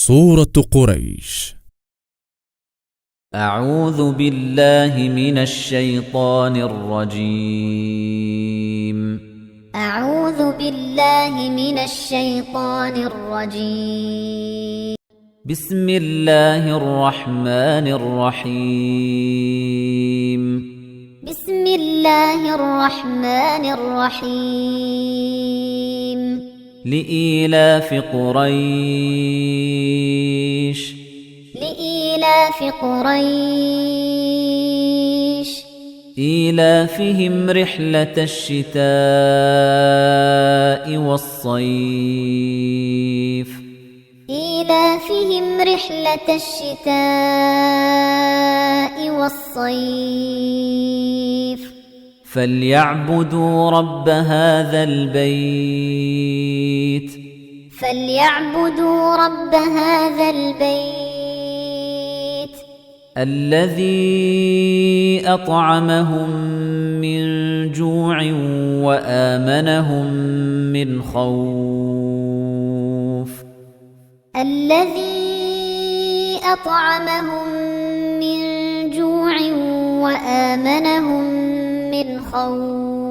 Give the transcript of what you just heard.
سورة قريش. أعوذ بالله من الشيطان الرجيم. أعوذ بالله من الشيطان الرجيم. بسم الله الرحمن الرحيم. بسم الله الرحمن الرحيم. لإيلاف قريش. لإيلاف قريش. إيلافهم رحلة الشتاء والصيف. إيلافهم رحلة الشتاء والصيف. فليعبدوا رب هذا البيت. فليعبدوا رب هذا البيت الذي أطعمهم من جوع وآمنهم من خوف. الذي أطعمهم من جوع وآمنهم من خوف.